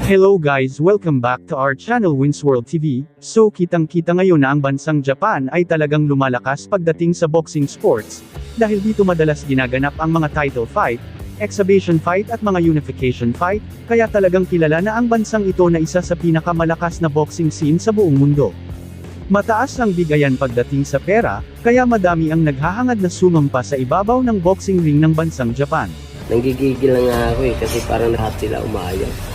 Hello guys, welcome back to our channel Winsworld TV. So kitang-kita ngayon na ang bansang Japan ay talagang lumalakas pagdating sa boxing sports, dahil dito madalas ginaganap ang mga title fight, exhibition fight at mga unification fight, kaya talagang kilala na ang bansang ito na isa sa pinakamalakas na boxing scene sa buong mundo. Mataas ang bigayan pagdating sa pera, kaya madami ang naghahangad na sumampa sa ibabaw ng boxing ring ng bansang Japan. Nanggigigil na nga ako kasi parang lahat sila umayaw.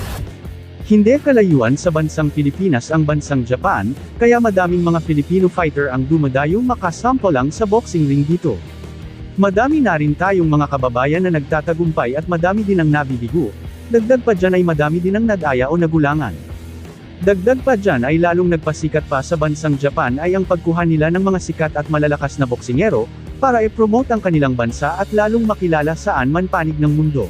Hindi kalayuan sa bansang Pilipinas ang bansang Japan, kaya madaming mga Filipino fighter ang dumadayong makasampo lang sa boxing ring dito. Madami na rin tayong mga kababayan na nagtatagumpay at madami din ang nabibigo, dagdag pa dyan ay madami din ang nadaya o nagulangan. Dagdag pa dyan ay lalong nagpasikat pa sa bansang Japan ay ang pagkuha nila ng mga sikat at malalakas na boksingero, para i-promote ang kanilang bansa at lalong makilala saan man panig ng mundo.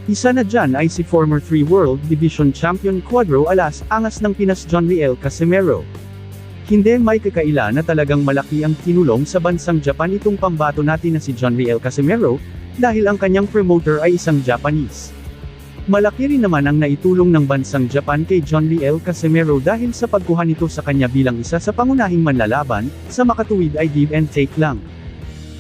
Isa na dyan ay si former 3 World Division Champion Cuadro Alas Angas ng Pinas John Riel Casimero. Hindi may kakaila na talagang malaki ang tinulong sa bansang Japan itong pambato natin na si John Riel Casimero, dahil ang kanyang promoter ay isang Japanese. Malaki rin naman ang naitulong ng bansang Japan kay John Riel Casimero dahil sa pagkuha nito sa kanya bilang isa sa pangunahing manlalaban, sa makatuwid ay give and take lang.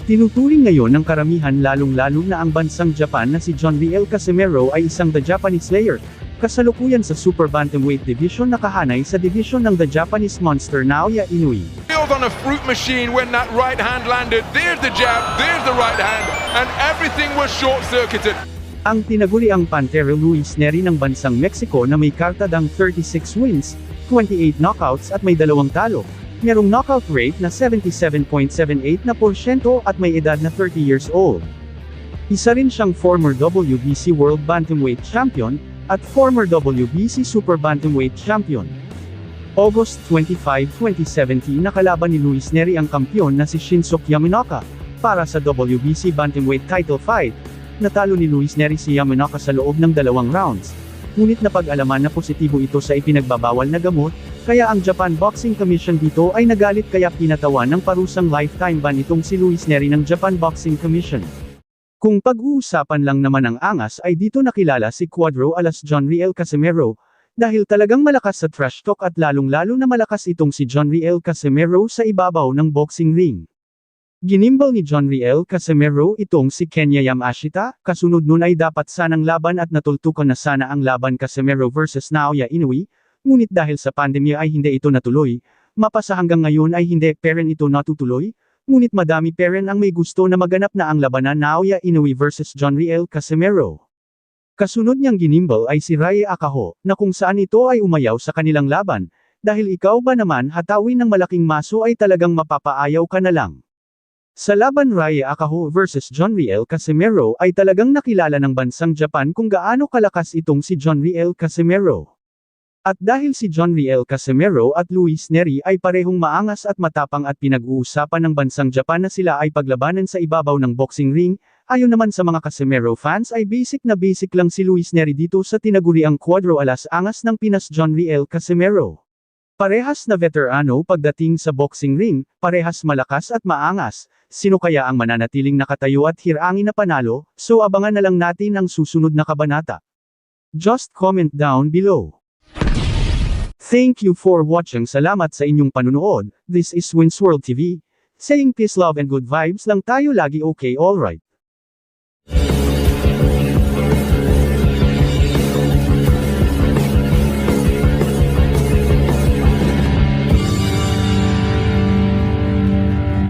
Tinuturing ngayon ng karamihan lalong-lalo na ang bansang Japan na si John Riel Casimero ay isang The Japanese Slayer, kasalukuyan sa Super Bantamweight Division na kahanay sa division ng The Japanese Monster Naoya Inoue. Feels on a fruit machine when that right hand landed. There's the jab, there's the right hand, and everything was short-circuited. Ang tinaguriang Pantera Luis Neri ng bansang Mexico na may kartadang 36 wins, 28 knockouts at may 2 talo. Merong knockout rate na 77.78% at may edad na 30 years old. Isa rin siyang former WBC World Bantamweight Champion, at former WBC Super Bantamweight Champion. August 25, 2017 nakalaban ni Luis Neri ang kampyon na si Shinsuke Yamanaka, para sa WBC Bantamweight title fight. Natalo ni Luis Neri si Yamanaka sa loob ng 2 rounds. Ngunit napag-alaman na positibo ito sa ipinagbabawal na gamot, kaya ang Japan Boxing Commission dito ay nagalit kaya pinatawan ng parusang lifetime ban itong si Luis Neri ng Japan Boxing Commission. Kung pag-uusapan lang naman ang angas ay dito nakilala si Cuadro Alas John Riel Casimero, dahil talagang malakas sa trash talk at lalong-lalo na malakas itong si John Riel Casimero sa ibabaw ng boxing ring. Ginimbal ni John Riel Casimero itong si Kenya Yamashita, kasunod nun ay dapat sanang laban at natultukan na sana ang laban Casimero vs Naoya Inoue, ngunit dahil sa pandemya ay hindi ito natuloy, mapasa hanggang ngayon ay hindi peren ito natutuloy, ngunit madami peren ang may gusto na maganap na ang labanan Naoya Inoue vs John Riel Casimero. Kasunod niyang ginimbal ay si Rye Akaho, na kung saan ito ay umayaw sa kanilang laban, dahil ikaw ba naman hatawin ng malaking maso ay talagang mapapaayaw ka na lang. Sa laban Rye Akaho vs John Riel Casimero ay talagang nakilala ng bansang Japan kung gaano kalakas itong si John Riel Casimero. At dahil si John Riel Casimero at Luis Neri ay parehong maangas at matapang at pinag-uusapan ng bansang Japan na sila ay paglabanan sa ibabaw ng boxing ring, ayon naman sa mga Casimero fans ay basic lang si Luis Neri dito sa tinaguriang Cuadro Alas Angas ng Pinas John Riel Casimero. Parehas na veterano pagdating sa boxing ring, parehas malakas at maangas. Sino kaya ang mananatiling nakatayo at hirangin na panalo? So abangan na lang natin ang susunod na kabanata. Just comment down below. Thank you for watching. Salamat sa inyong panunood. This is Winsworld TV. Saying peace, love and good vibes lang tayo lagi. Okay, alright.